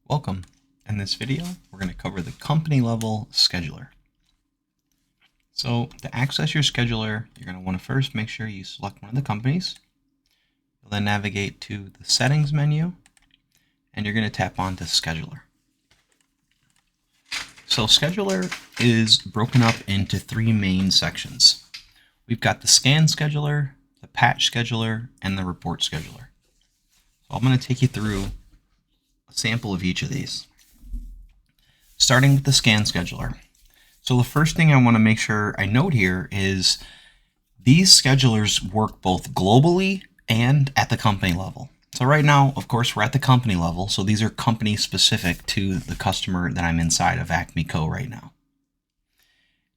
Welcome. In this video, we're going to cover the company level scheduler. So to access your scheduler, you're going to want to first make sure you select one of the companies. You'll then navigate to the settings menu, and you're going to tap onto scheduler. So scheduler is broken up into three main sections. We've got the scan scheduler, the patch scheduler, and the report scheduler. So I'm going to take you through a sample of each of these. Starting with the scan scheduler. So the first thing I want to make sure I note here is these schedulers work both globally and at the company level. So right now, of course, we're at the company level, so these are company specific to the customer that I'm inside of Acme Co right now.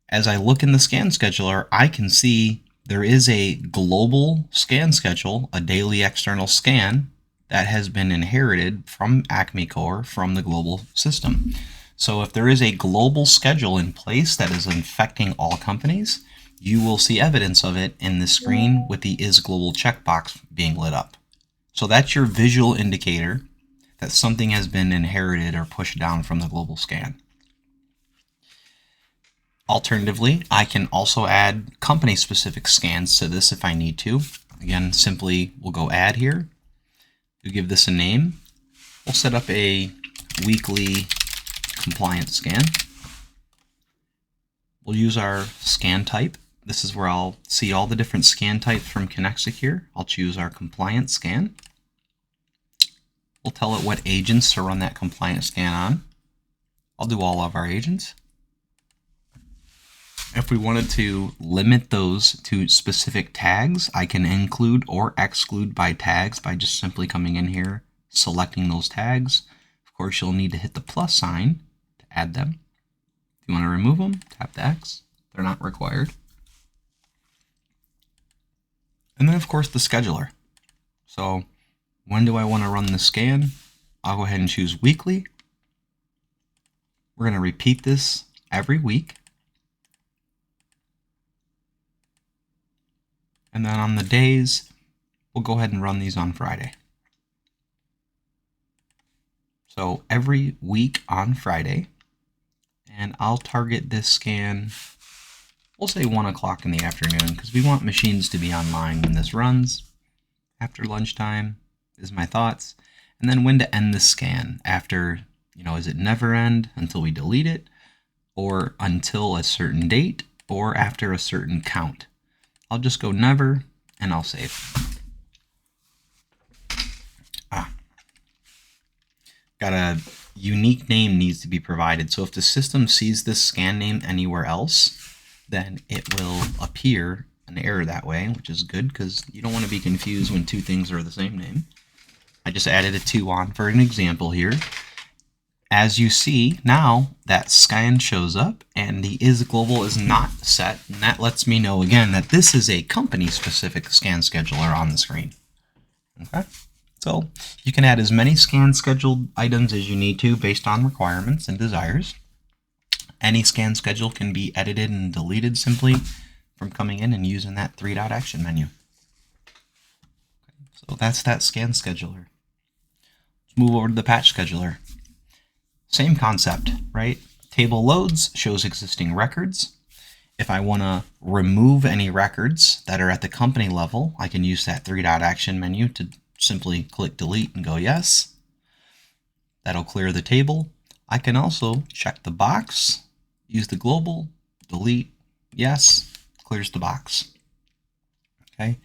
As I look in the scan scheduler, I can see there is a global scan schedule, a daily external scan that has been inherited from Acme Core from the global system. So if there is a global schedule in place that is infecting all companies, you will see evidence of it in the screen with the Is Global checkbox being lit up. So that's your visual indicator that something has been inherited or pushed down from the global scan. Alternatively, I can also add company-specific scans to this if I need to. Again, simply we'll go add here. We'll give this a name. We'll set up a weekly compliance scan. We'll use our scan type. This is where I'll see all the different scan types from ConnectSecure. I'll choose our compliance scan. We'll tell it what agents to run that compliance scan on. I'll do all of our agents. If we wanted to limit those to specific tags, I can include or exclude by tags by just simply coming in here, selecting those tags. Of course, you'll need to hit the plus sign to add them. If you want to remove them, tap the X. They're not required. And then, of course, the scheduler. So when do I want to run the scan? I'll go ahead and choose weekly. We're going to repeat this every week. And then on the days, we'll go ahead and run these on Friday. So every week on Friday, and I'll target this scan, we'll say 1 o'clock in the afternoon, because we want machines to be online when this runs. After lunchtime is my thoughts. And then when to end the scan after, is it never end until we delete it, or until a certain date, or after a certain count. I'll just go never, and I'll save. Got a unique name needs to be provided. So if the system sees this scan name anywhere else, then it will appear an error that way, which is good because you don't want to be confused when two things are the same name. I just added a 2 on for an example here. As you see, now that scan shows up and the Is Global is not set, and that lets me know again that this is a company-specific scan scheduler on the screen. Okay, so you can add as many scan scheduled items as you need to based on requirements and desires. Any scan schedule can be edited and deleted simply from coming in and using that 3-dot action menu. Okay, so that's that scan scheduler. Let's move over to the patch scheduler. Same concept, right? Table loads shows existing records. If I want to remove any records that are at the company level, I can use that 3-dot action menu to simply click delete and go yes. That'll clear the table. I can also check the box, use the global, delete, yes, clears the box. Okay.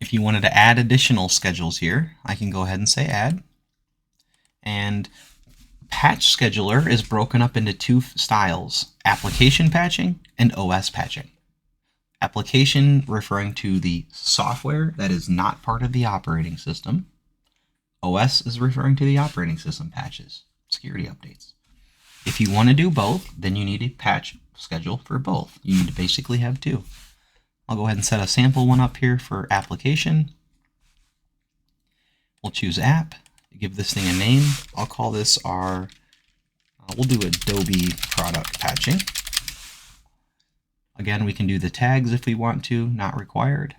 If you wanted to add additional schedules here, I can go ahead and say add. And patch scheduler is broken up into 2 styles, application patching and OS patching. Application referring to the software that is not part of the operating system. OS is referring to the operating system patches, security updates. If you want to do both, then you need a patch schedule for both. You need to basically have 2. I'll go ahead and set a sample one up here for application. We'll choose app. Give this thing a name. I'll call this our, we'll do Adobe product patching. Again, we can do the tags if we want to, not required.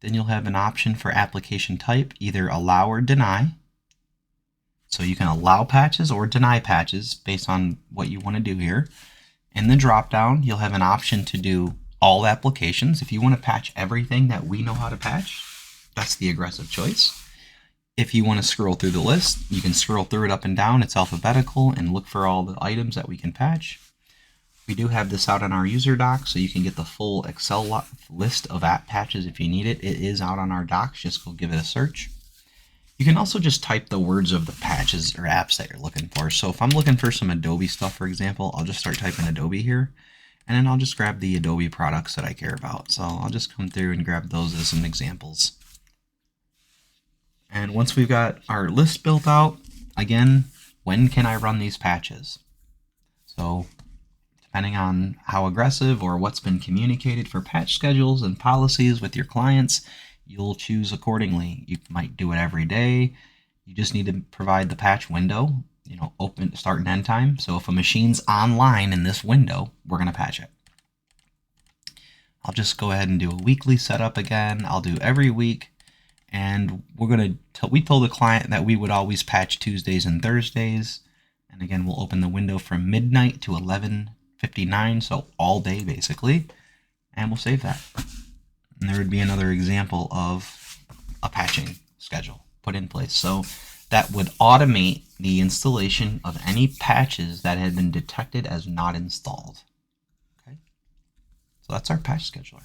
Then you'll have an option for application type, either allow or deny. So you can allow patches or deny patches based on what you want to do here. In the drop-down, you'll have an option to do all applications. If you want to patch everything that we know how to patch, that's the aggressive choice. If you want to scroll through the list, you can scroll through it up and down. It's alphabetical and look for all the items that we can patch. We do have this out on our user doc, so you can get the full Excel list of app patches if you need it. It is out on our docs. Just go give it a search. You can also just type the words of the patches or apps that you're looking for. So if I'm looking for some Adobe stuff, for example, I'll just start typing Adobe here, and then I'll just grab the Adobe products that I care about. So I'll just come through and grab those as some examples. And once we've got our list built out, again, when can I run these patches? So depending on how aggressive or what's been communicated for patch schedules and policies with your clients, you'll choose accordingly. You might do it every day. You just need to provide the patch window, open, start and end time. So if a machine's online in this window, we're going to patch it. I'll just go ahead and do a weekly setup again. I'll do every week. And we told the client that we would always patch Tuesdays and Thursdays. And again, we'll open the window from midnight to 11:59, so all day basically. And we'll save that. And there would be another example of a patching schedule put in place. So that would automate the installation of any patches that had been detected as not installed. Okay, so that's our patch scheduler.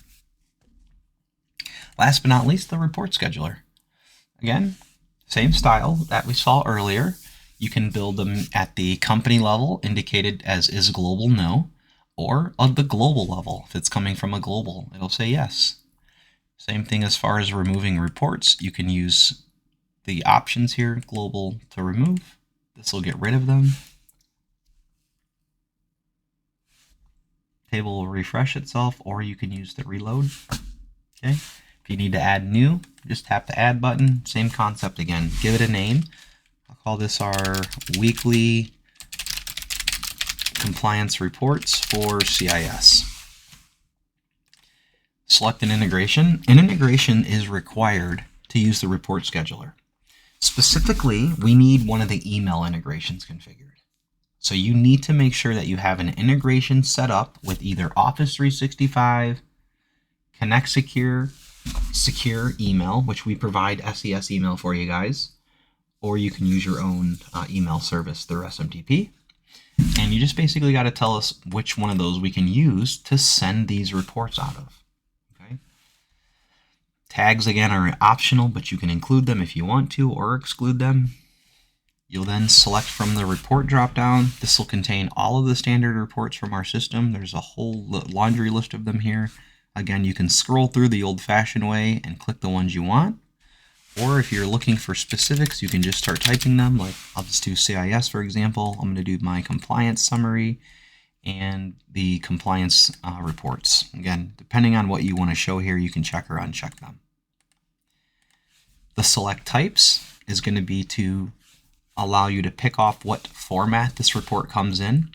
Last but not least, the report scheduler. Again, same style that we saw earlier. You can build them at the company level, indicated as is global no, or at the global level. If it's coming from a global, it'll say yes. Same thing as far as removing reports. You can use the options here, global to remove. This will get rid of them. Table will refresh itself, or you can use the reload. Okay. If you need to add new, just tap the add button. Same concept again. Give it a name. I'll call this our weekly compliance reports for CIS. Select an integration. An integration is required to use the report scheduler. Specifically, we need one of the email integrations configured. So you need to make sure that you have an integration set up with either Office 365, Connect Secure email, which we provide SES email for you guys, or you can use your own email service through SMTP. And you just basically got to tell us which one of those we can use to send these reports out of. Okay. Tags, again, are optional, but you can include them if you want to or exclude them. You'll then select from the report dropdown. This will contain all of the standard reports from our system. There's a whole laundry list of them here. Again, you can scroll through the old-fashioned way and click the ones you want. Or if you're looking for specifics, you can just start typing them. Like I'll just do CIS, for example. I'm going to do my compliance summary and the compliance reports. Again, depending on what you want to show here, you can check or uncheck them. The select types is going to be to allow you to pick off what format this report comes in.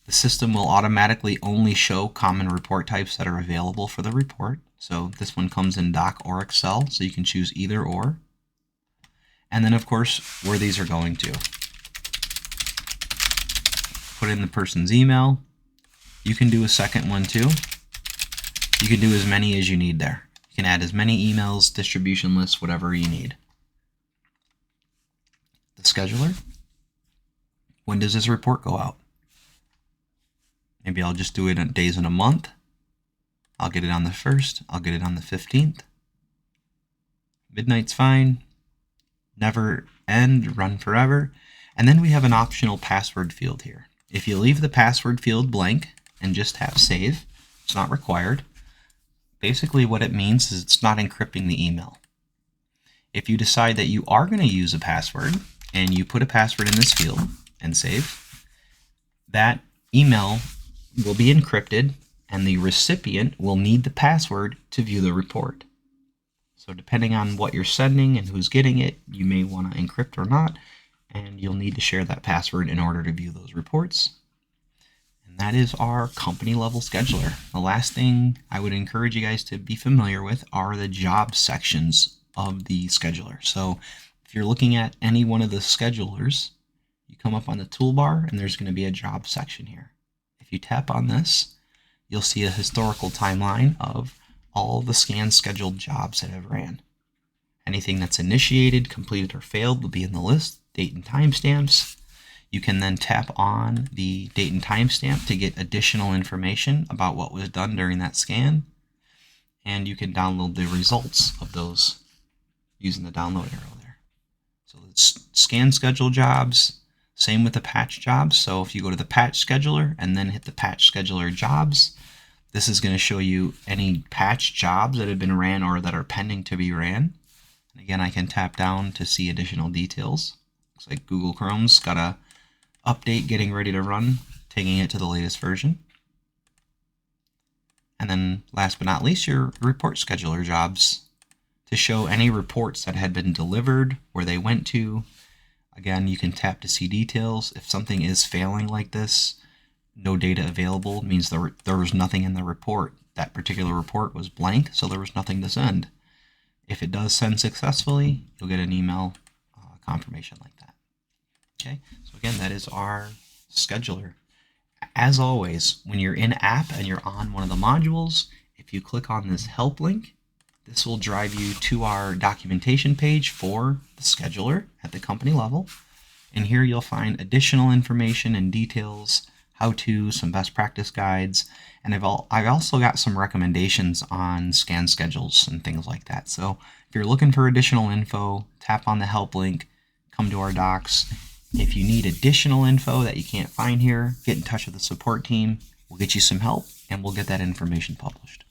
The system will automatically only show common report types that are available for the report. So this one comes in Doc or Excel, so you can choose either or. And then, of course, where these are going to. Put in the person's email. You can do a second one too. You can do as many as you need there. You can add as many emails, distribution lists, whatever you need. The scheduler. When does this report go out? Maybe I'll just do it on days in a month. I'll get it on the 1st. I'll get it on the 15th. Midnight's fine. Never end, run forever. And then we have an optional password field here. If you leave the password field blank and just have save, it's not required. Basically what it means is it's not encrypting the email. If you decide that you are going to use a password and you put a password in this field and save, that email will be encrypted and the recipient will need the password to view the report. So depending on what you're sending and who's getting it, you may want to encrypt or not, and you'll need to share that password in order to view those reports. And that is our company level scheduler. The last thing I would encourage you guys to be familiar with are the job sections of the scheduler. So If you're looking at any one of the schedulers, you come up on the toolbar and there's going to be a job section here. If you tap on this, you'll see a historical timeline of all the scan scheduled jobs that have ran. Anything that's initiated, completed, or failed will be in the list, date and timestamps. You can then tap on the date and timestamp to get additional information about what was done during that scan. And you can download the results of those using the download arrow there. So it's scan schedule jobs, same with the patch jobs. So if you go to the patch scheduler and then hit the patch scheduler jobs, this is going to show you any patch jobs that have been ran or that are pending to be ran. And again, I can tap down to see additional details. Looks like Google Chrome's got a update getting ready to run, taking it to the latest version. And then last but not least, your report scheduler jobs to show any reports that had been delivered, where they went to. Again, you can tap to see details. If something is failing like this, no data available means there was nothing in the report. That particular report was blank, so there was nothing to send. If it does send successfully, you'll get an email confirmation like that. Okay, so again, that is our scheduler. As always, when you're in app and you're on one of the modules, if you click on this help link, this will drive you to our documentation page for the scheduler at the company level. And here you'll find additional information and details, how-to, some best practice guides, and I've also got some recommendations on scan schedules and things like that. So if you're looking for additional info, tap on the help link, come to our docs. If you need additional info that you can't find here, get in touch with the support team. We'll get you some help and we'll get that information published.